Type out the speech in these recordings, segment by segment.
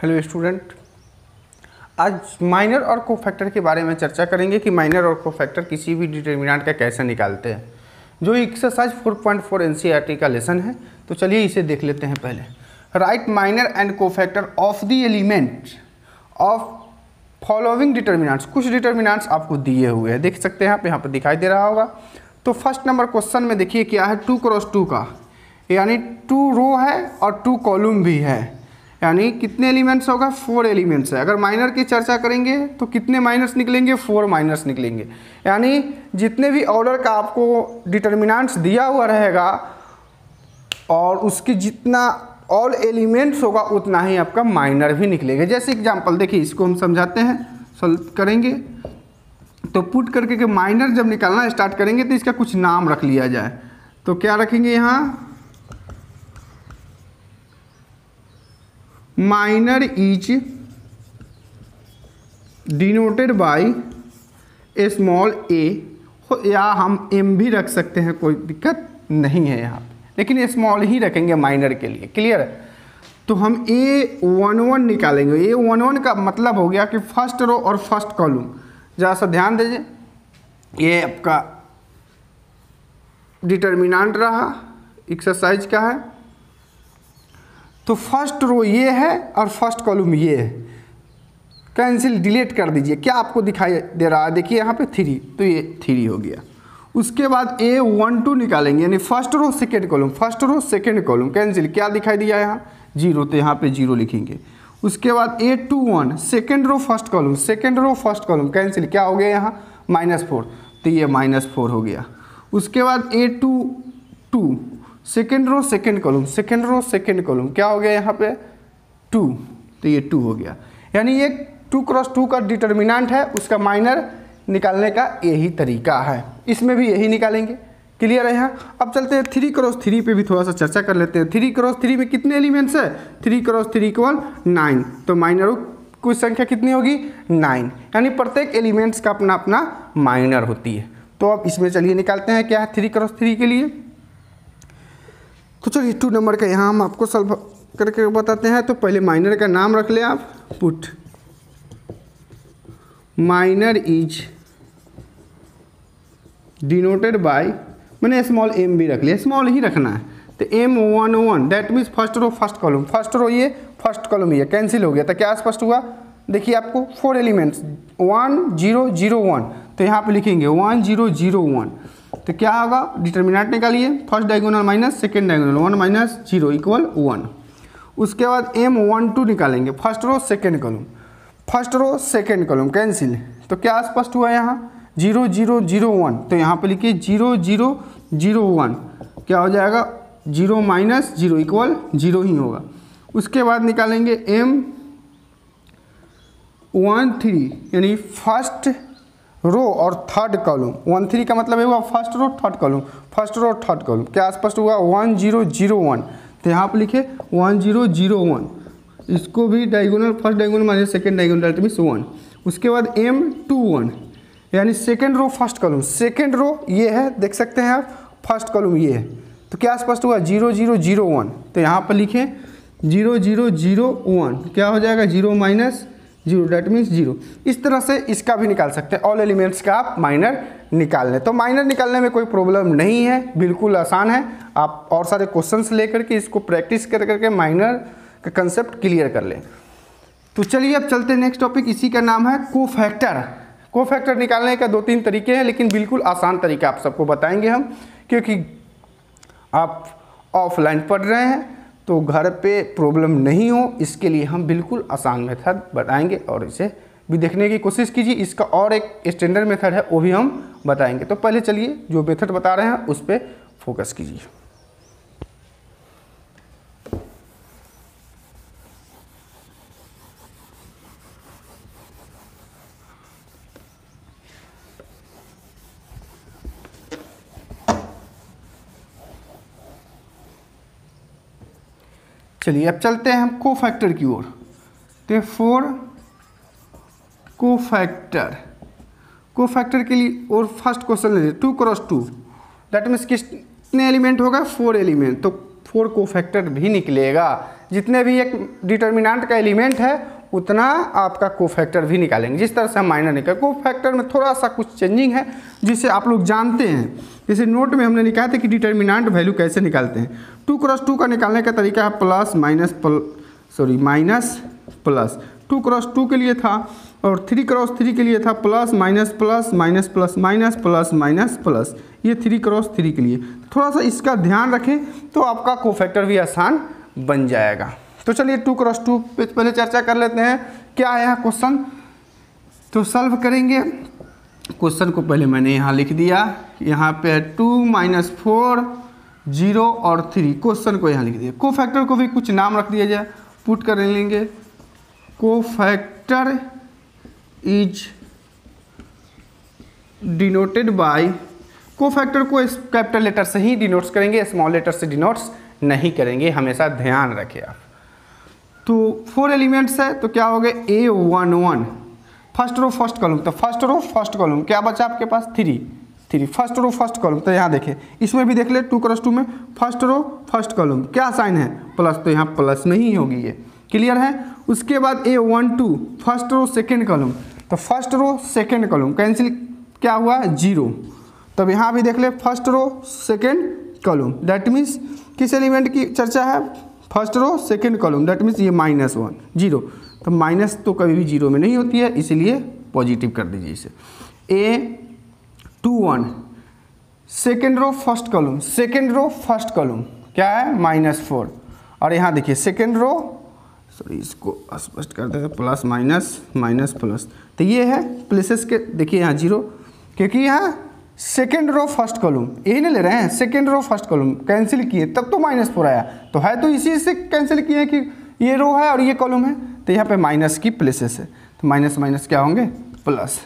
Hello student, आज minor और cofactor के बारे में चर्चा करेंगे कि माइनर और कोफैक्टर किसी भी डिटर्मिनेंट का कैसे निकालते हैं। जो एक्सरसाइज 4.4 एनसीईआरटी का लेसन है, तो चलिए इसे देख लेते हैं। पहले right minor and cofactor of the element of following determinants. कुछ डिटर्मिनेंट्स आपको दिए हुए हैं, देख सकते हैं आप, यहाँ पर दिखाई दे रहा होगा। तो फर्स्ट नंबर क्वेश्चन में देखिए क्या है, 2 क्रॉस 2 का, यानी 2 रो है और 2 कॉलम भी है, यानी कितने एलिमेंट्स होगा, 4 एलिमेंट्स है। अगर माइनर की चर्चा करेंगे तो कितने माइनर्स निकलेंगे, 4 माइनर्स निकलेंगे। यानी जितने भी ऑर्डर का आपको डिटर्मिनेंट्स दिया हुआ रहेगा और उसकी जितना ऑल एलिमेंट्स होगा उतना ही आपका माइनर भी निकलेगा। जैसे एग्जांपल देखिए, इसको हम समझाते हैं, सॉल्व करेंगे। तो पुट करके के माइनर जब निकालना स्टार्ट करेंगे तो इसका कुछ नाम रख लिया जाए। तो क्या रखेंगे यहाँ, minor is denoted by small a, या हम एम भी रख सकते हैं, कोई दिक्कत नहीं है यहाँ पे, लेकिन स्मॉल ही रखेंगे माइनर के लिए। क्लियर है? तो हम A11 निकालेंगे। A11 का मतलब हो गया कि फर्स्ट रो और फर्स्ट कॉलम। जरा सा ध्यान दीजिए, ये आपका डिटर्मिनेंट रहा, एक्सरसाइज का है। तो फर्स्ट रो ये है और फर्स्ट कॉलम ये है, कैंसिल डिलीट कर दीजिए। क्या आपको दिखाई दे रहा है, देखिए यहाँ पे 3, तो ये 3 हो गया। उसके बाद A12 निकालेंगे, यानी first row second column, first row second column, cancel. क्या दिखाई दिया यहाँ, 0, तो यहाँ पे 0 लिखेंगे। उसके बाद A21 second row first column, second row first column, cancel. क्या हो गया यहाँ, -4, तो ये -4 हो गया। उसके बाद A22 second row second column, second row second column, क्या हो गया यहाँ पे 2, तो ये 2 हो गया। यानी ये 2 क्रॉस 2 का डिटर्मिनेंट है, उसका माइनर निकालने का यही तरीका है। इसमें भी यही निकालेंगे। क्लियर है यहाँ? अब चलते हैं 3 क्रॉस 3 पे भी थोड़ा सा चर्चा कर लेते हैं। 3 क्रॉस 3 में कितने एलिमेंट्स है, 3 क्रॉस 3 इक्वल 9, तो माइनरों की संख्या कितनी होगी, 9। यानी प्रत्येक एलिमेंट्स का अपना अपना माइनर होती है। तो अब इसमें चलिए निकालते हैं क्या है 3 क्रॉस 3 के लिए। तो चलिए 2 नंबर का यहाँ हम आपको सॉल्व करके बताते हैं। तो पहले माइनर का नाम रख लें आप, put minor is denoted bye, मैंने स्मॉल m भी रख लिया, स्मॉल ही रखना है। तो M11 that means first row first column, first row ये फर्स्ट कॉलम ये, कैंसिल हो गया। तो क्या स्पष्ट हुआ, देखिए आपको 4 एलिमेंट्स 1 0 0 1, तो यहाँ पे लिखेंगे 1 0 0 1। तो क्या होगा, डिटर्मिनेंट निकालिए, first diagonal minus second diagonal, 1 - 0 equal 1। उसके बाद M12 निकालेंगे, first row second column, first row second column, cancel. तो क्या स्पष्ट हुआ यहाँ 0 0 0 1, तो यहाँ पे लिखिए 0 0 0 1, क्या हो जाएगा 0 - 0 इक्वल 0 ही होगा। उसके बाद निकालेंगे M13, यानी फर्स्ट रो और थर्ड कॉलम। 13 का मतलब है हुआ first row third column, first row third column, क्या स्पष्ट हुआ 1 0 0 1, तो यहाँ पे लिखे 1 0 0 1। इसको भी diagonal, first diagonal minus second diagonal means 1। उसके बाद M21 यानी second row first column, second row ये है, देख सकते हैं आप, फर्स्ट कॉलम ये है। तो क्या स्पष्ट हुआ 0 0 0 1, तो यहाँ पर लिखें 0 0 0 1, क्या हो जाएगा 0 - 0 डेट मीन्स 0। इस तरह से इसका भी निकाल सकते हैं, ऑल एलिमेंट्स का आप माइनर निकाल लें। तो माइनर निकालने में कोई प्रॉब्लम नहीं है, बिल्कुल आसान है। आप और सारे क्वेश्चंस लेकर के इसको प्रैक्टिस कर करके माइनर का कंसेप्ट क्लियर कर लें। तो चलिए अब चलते हैं नेक्स्ट टॉपिक, इसी का नाम है कोफैक्टर। कोफैक्टर निकालने का 2-3 तरीके हैं, लेकिन बिल्कुल आसान तरीका आप सबको बताएंगे हम, क्योंकि आप ऑफलाइन पढ़ रहे हैं तो घर पे प्रॉब्लम नहीं हो, इसके लिए हम बिल्कुल आसान मेथड बताएंगे और इसे भी देखने की कोशिश कीजिए। इसका और एक स्टैंडर्ड मेथड है, वो भी हम बताएंगे। तो पहले चलिए जो मेथड बता रहे हैं उस पर फोकस कीजिए। चलिए अब चलते हैं हम कोफैक्टर की ओर। तो फॉर कोफैक्टर के लिए और फर्स्ट क्वेश्चन ले 2 क्रॉस 2, दैट मीन्स कितने एलिमेंट होगा, 4 एलिमेंट। तो 4 कोफैक्टर भी निकलेगा। जितने भी एक डिटर्मिनेंट का एलिमेंट है उतना आपका कोफैक्टर भी निकालेंगे। जिस तरह से हम माइनर निकाल, कोफैक्टर में थोड़ा सा कुछ चेंजिंग है जिसे आप लोग जानते हैं। जैसे नोट में हमने निकाला था कि डिटर्मिनेंट वैल्यू कैसे निकालते हैं। 2 × 2 का निकालने का तरीका है माइनस प्लस। 2 × 2 के लिए था और 3 × 3 के लिए था plus minus plus minus plus minus plus minus plus. ये 3 × 3 के लिए थोड़ा सा इसका ध्यान रखें तो आपका कोफैक्टर भी आसान बन जाएगा। तो चलिए 2 × 2 पे पहले चर्चा कर लेते हैं। क्या है यहाँ क्वेश्चन, तो सॉल्व करेंगे। क्वेश्चन को पहले मैंने यहाँ लिख दिया, यहाँ पे है 2 - 4 0 और 3। क्वेश्चन को यहाँ लिख दिया। कोफैक्टर को भी कुछ नाम रख दिया जाए, पुट कर लेंगे। Cofactor is denoted bye, cofactor को इस कैपिटल लेटर से ही डिनोट्स करेंगे, स्मॉल लेटर से डिनोट्स नहीं करेंगे, हमेशा ध्यान रखें आप। तो 4 एलिमेंट्स है तो क्या हो गए A11 first row first column. तो फर्स्ट रो फर्स्ट कॉलम क्या बचा आपके पास 3 फर्स्ट रो फर्स्ट कॉलम। तो यहाँ देखिए इसमें भी देख ले 2 × 2 में फर्स्ट रो फर्स्ट कॉलम क्या साइन है प्लस, तो यहाँ प्लस में ही होगी, ये क्लियर है। उसके बाद A12 first row second column, तो first row second column cancel क्या हुआ 0। तब यहाँ भी देख ले first row second column, that means किस एलिमेंट की चर्चा है, first row second column, that means ये -1 0। तो माइनस तो कभी भी 0 में नहीं होती है, इसीलिए पॉजिटिव कर दीजिए इसे। A21 second row first column, second row first column क्या है -4। और यहाँ देखिए सेकेंड रो, सॉरी इसको स्पष्ट कर देते प्लस माइनस माइनस प्लस। तो ये है प्लेसेस के, देखिए यहाँ 0 क्योंकि यहाँ सेकेंड रो फर्स्ट कॉलम यही नहीं ले रहे हैं, second row first column cancel किए तब तो -4 आया, तो है तो इसी से कैंसिल किए कि ये रो है और ये कॉलम है, तो यहाँ पे माइनस की प्लेसेस है, तो माइनस माइनस क्या होंगे प्लस।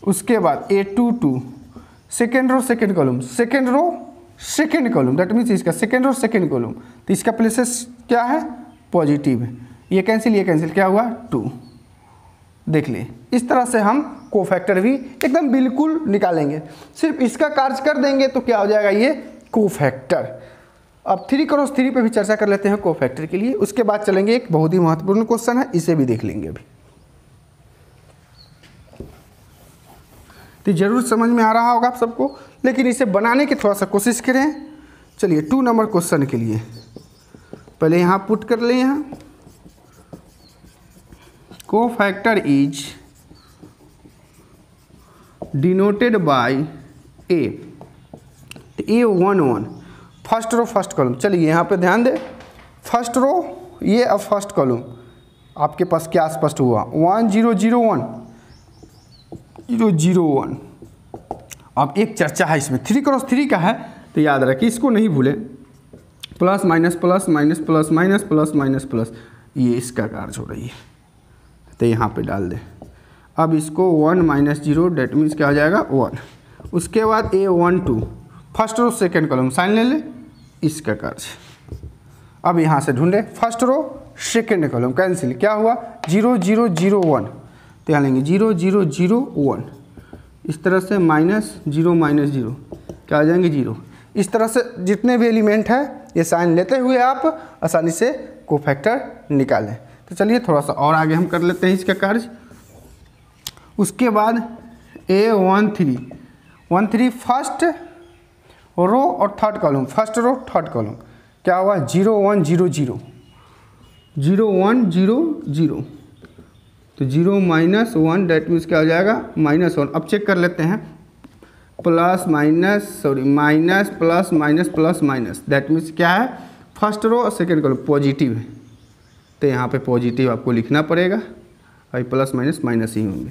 उसके बाद A22 second row second column, second row second column, that means इसका सेकेंड रो सेकेंड कॉलम, तो इसका प्लेसेस क्या है पॉजिटिव है, ये कैंसिल क्या हुआ 2। देख लिए इस तरह से हम कोफैक्टर भी एकदम बिल्कुल निकालेंगे, सिर्फ इसका कार्य कर देंगे तो क्या हो जाएगा ये कोफैक्टर। अब 3 × 3 पे भी चर्चा कर लेते हैं कोफैक्टर के लिए। उसके बाद चलेंगे एक बहुत ही महत्वपूर्ण क्वेश्चन है, इसे भी देख लेंगे अभी। तो जरूर समझ में आ रहा होगा आप सबको, लेकिन इसे बनाने की थोड़ा सा कोशिश करें। चलिए 2 नंबर क्वेश्चन के लिए पहले यहाँ पुट कर लें, यहाँ cofactor is denoted bye A, तो A11 first row first column. चलिए यहाँ पे ध्यान दें, फर्स्ट रो ये अब फर्स्ट कॉलम आपके पास क्या स्पष्ट हुआ 1 0 0 1 0 0 1। अब एक चर्चा है इसमें 3 × 3 का है, तो याद रखिए इसको नहीं भूलें, plus minus plus minus plus minus plus minus plus, ये इसका कार्य हो रही है, तो यहाँ पे डाल दें। अब इसको 1 - 0 डेट मीन्स क्या हो जाएगा 1। उसके बाद A12 first row second column sign ले ले, इसका कार्य। अब यहाँ से ढूंढे first row second column cancel क्या हुआ 0 0 0 1, तो यहाँ लेंगे 0 0 0 1। इस तरह से -0 - 0 क्या आ जाएंगे 0। इस तरह से जितने भी एलिमेंट है ये साइन लेते हुए आप आसानी से कोफैक्टर निकालें। तो चलिए थोड़ा सा और आगे हम कर लेते हैं इसका कार्य। उसके बाद A13 फर्स्ट रो और third column, first row third column क्या हुआ 0 1 0 0 0 1 0 0, तो 0 - 1 डेट मीन्स क्या हो जाएगा -1। अब चेक कर लेते हैं plus minus minus plus minus plus minus, that means क्या है फर्स्ट रो और सेकेंड कॉलम पॉजिटिव है, तो यहाँ पे पॉजिटिव आपको लिखना पड़ेगा, और प्लस माइनस माइनस ही होंगे।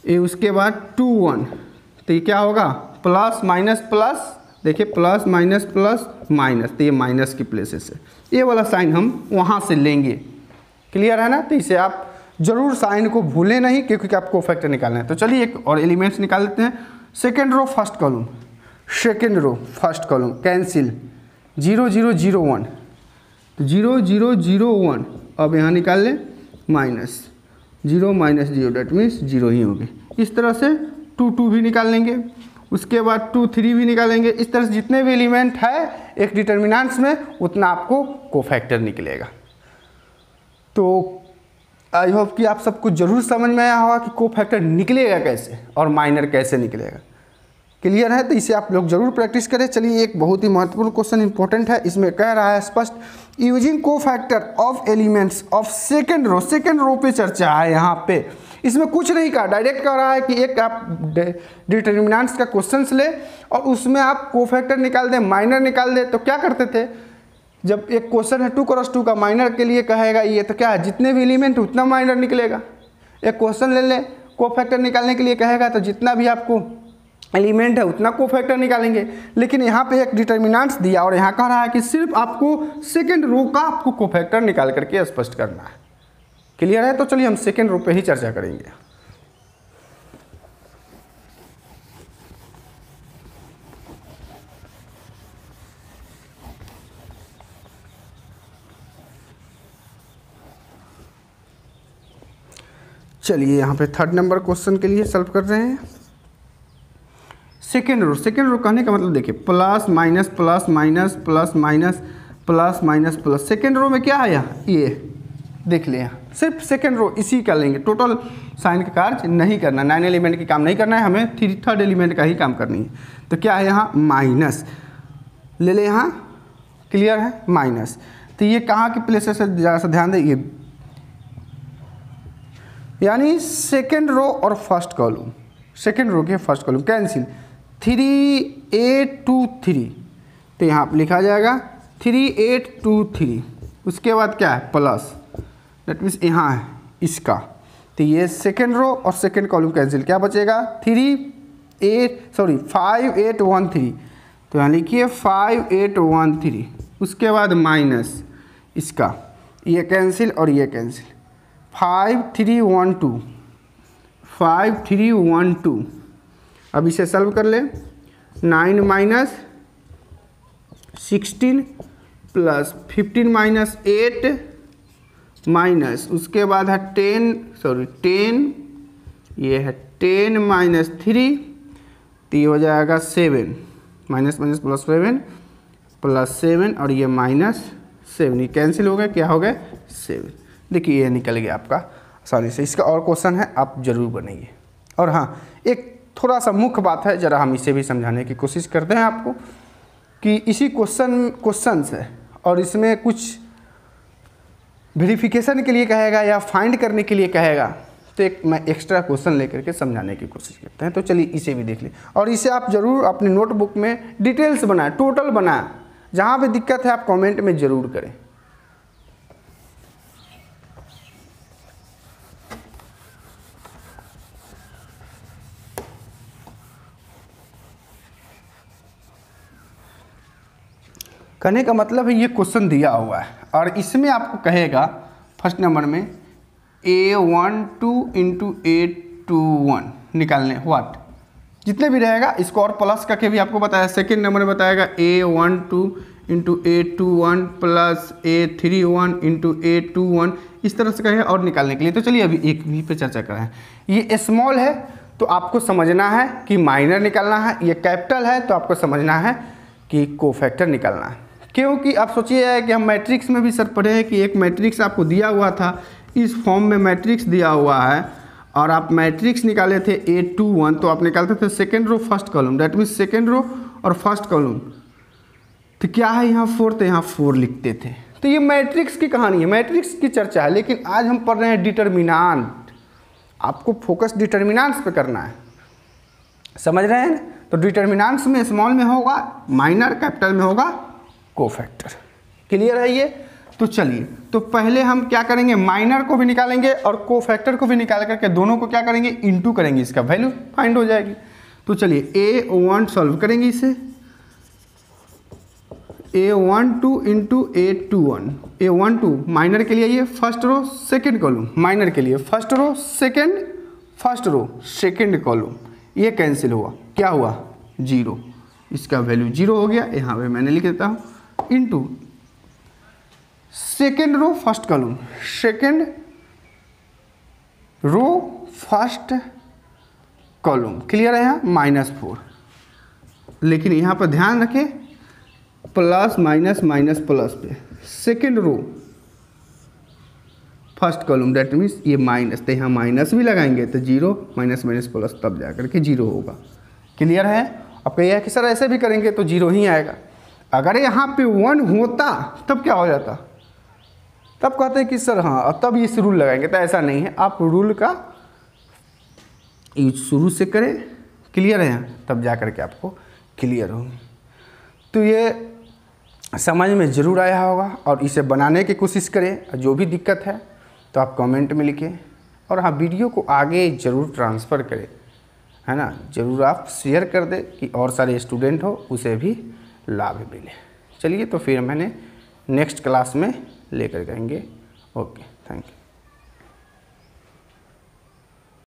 ये उसके बाद 2 1, तो ये क्या होगा प्लस माइनस प्लस, देखिए प्लस माइनस प्लस माइनस, तो ये माइनस की प्लेसेस है, ये वाला साइन हम वहाँ से लेंगे, क्लियर है ना। तो इसे आप जरूर साइन को भूलें नहीं, क्योंकि आपको फैक्टर निकालना है। तो चलिए एक और एलिमेंट्स निकाल लेते हैं। Second row first column, second row first column cancel 0 0 0 1, तो 0 0 0 1। अब यहाँ निकाल लें -0 - 0 डेट मीन्स 0 ही होगी। इस तरह से 2 2 भी निकाल लेंगे। उसके बाद 2 3 भी निकालेंगे। इस तरह से जितने भी एलिमेंट है एक डिटर्मिनेंट्स में उतना आपको कोफैक्टर निकलेगा। तो आई होप कि आप सबको जरूर समझ में आया होगा कि कोफैक्टर निकलेगा कैसे और माइनर कैसे निकलेगा। क्लियर है? तो इसे आप लोग जरूर प्रैक्टिस करें। चलिए एक बहुत ही महत्वपूर्ण क्वेश्चन इंपॉर्टेंट है, इसमें कह रहा है स्पष्ट, using cofactor of elements of second row पे चर्चा है यहाँ पे। इसमें कुछ नहीं कहा, डायरेक्ट कह रहा है कि एक आप डिटर्मिनेंट्स का क्वेश्चन ले और उसमें आप कोफैक्टर निकाल दें, माइनर निकाल दें। तो क्या करते थे, जब एक क्वेश्चन है 2x2 का, माइनर के लिए कहेगा ये, तो क्या है जितने भी एलिमेंट उतना माइनर निकलेगा। एक क्वेश्चन ले लें कोफैक्टर निकालने के लिए कहेगा तो जितना भी आपको एलिमेंट है उतना कोफैक्टर निकालेंगे। लेकिन यहाँ पे एक डिटर्मिनेंट्स दिया और यहाँ कह रहा है कि सिर्फ आपको सेकेंड रो का आपको कोफैक्टर निकाल करके स्पष्ट करना है। क्लियर है? तो चलिए हम सेकेंड रो पे ही चर्चा करेंगे। चलिए यहाँ पे 3rd नंबर क्वेश्चन के लिए सॉल्व कर रहे हैं। सेकेंड रो कहने का मतलब देखिए, plus minus plus minus plus minus plus minus plus. Second row में क्या है यहाँ, ये देख लें, सिर्फ सेकेंड रो इसी का लेंगे, टोटल साइन का कार्य नहीं करना, 9 एलिमेंट की काम नहीं करना है हमें, 3rd एलिमेंट का ही काम करनी है। तो क्या है यहाँ, माइनस ले ले यहाँ। क्लियर है? माइनस। तो ये कहाँ के प्लेसेस से ज़रा सा ध्यान दें, ये यानी सेकेंड रो और फर्स्ट कॉलम, सेकेंड रो के फर्स्ट कॉलम कैंसिल, 3 8 2 3। तो यहाँ पर लिखा जाएगा 3 8 2 3। उसके बाद क्या है, प्लस, दैट मीन्स यहाँ है इसका। तो ये सेकेंड रो और सेकेंड कॉलम कैंसिल, क्या बचेगा 5 8 1 3। तो यहाँ लिखिए 5 8 1 3। उसके बाद माइनस इसका, ये कैंसिल और ये कैंसिल, 5 3 1 2, 5 3 1 2। अब इसे सॉल्व कर ले, 9 माइनस 16 प्लस 15 माइनस 8 माइनस, उसके बाद है 10, ये है 10 माइनस 3, तो ये हो जाएगा 7, माइनस माइनस प्लस 7 प्लस 7 और ये माइनस 7, ये कैंसिल हो गया, क्या हो गया 7। देखिए ये निकल गया आपका आसानी से। इसका और क्वेश्चन है, आप जरूर बनाइए। और हाँ, एक थोड़ा सा मुख्य बात है, ज़रा हम इसे भी समझाने की कोशिश करते हैं आपको, कि इसी क्वेश्चन है और इसमें कुछ वेरिफिकेशन के लिए कहेगा या फाइंड करने के लिए कहेगा, तो एक मैं एक्स्ट्रा क्वेश्चन लेकर के समझाने की कोशिश करते हैं। तो चलिए इसे भी देख लें और इसे आप ज़रूर अपने नोटबुक में डिटेल्स बनाएं, टोटल बनाएं। जहाँ पे दिक्कत है आप कमेंट में ज़रूर करें। कहने का मतलब है ये क्वेश्चन दिया हुआ है और इसमें आपको कहेगा फर्स्ट नंबर में A12 इंटू A21 निकालने, व्हाट जितने भी रहेगा इसको और प्लस करके भी आपको बताया। सेकेंड नंबर में बताएगा A12 into A21 plus A31 into A21, इस तरह से कहेगा और निकालने के लिए। तो चलिए अभी एक भी पे चर्चा करें। ये स्मॉल है तो आपको समझना है कि माइनर निकालना है, ये कैपिटल है तो आपको समझना है कि कोफैक्टर निकालना है। क्योंकि आप सोचिए कि हम मैट्रिक्स में भी सर पढ़े हैं कि एक मैट्रिक्स आपको दिया हुआ था, इस फॉर्म में मैट्रिक्स दिया हुआ है और आप मैट्रिक्स निकाले थे A21, तो आप निकालते थे second row first column, that means second row और फर्स्ट कॉलम। तो क्या है यहाँ 4, तो यहाँ 4 लिखते थे। तो ये मैट्रिक्स की कहानी है, मैट्रिक्स की चर्चा है। लेकिन आज हम पढ़ रहे हैं डिटर्मिनांट, आपको फोकस डिटर्मिनांट्स पे करना है, समझ रहे हैं। तो डिटर्मिनांट्स में स्मॉल में होगा माइनर, कैपिटल में होगा कोफैक्टर। क्लियर है ये? तो चलिए, तो पहले हम क्या करेंगे, माइनर को भी निकालेंगे और कोफैक्टर को भी निकाल करके दोनों को क्या करेंगे, इनटू करेंगे, इसका वैल्यू फाइंड हो जाएगी। तो चलिए A1 सॉल्व करेंगे इसे, A12 into A21, A12 minor के लिए ये first row second column, minor के लिए फर्स्ट रो सेकेंड कॉलम, ये कैंसिल हुआ, क्या हुआ 0, इसका वैल्यू 0 हो गया। यहाँ पे मैंने लिख देता हूँ into second row first column, second row first column. Clear है? यहाँ -4 लेकिन यहाँ पर ध्यान रखें प्लस माइनस माइनस प्लस पे second row first column, that means ये माइनस, तो यहाँ माइनस भी लगाएंगे तो जीरो माइनस माइनस प्लस तब जा करके जीरो होगा। क्लियर है? अब कहिए कि सर ऐसे भी करेंगे तो जीरो ही आएगा। अगर यहाँ पे 1 होता तब क्या हो जाता, तब कहते हैं कि सर हाँ तब इस रूल लगाएंगे, तो ऐसा नहीं है, आप रूल का यूज शुरू से करें। क्लियर है? तब जा करके आपको क्लियर होंगे। तो ये समझ में ज़रूर आया होगा और इसे बनाने की कोशिश करें। जो भी दिक्कत है तो आप कमेंट में लिखें, और हाँ वीडियो को आगे ज़रूर ट्रांसफ़र करें, है ना, ज़रूर आप शेयर कर दें कि और सारे स्टूडेंट हो उसे भी लाभ मिले। चलिए तो फिर मैंने नेक्स्ट क्लास में लेकर जाएंगे। Okay, thank you.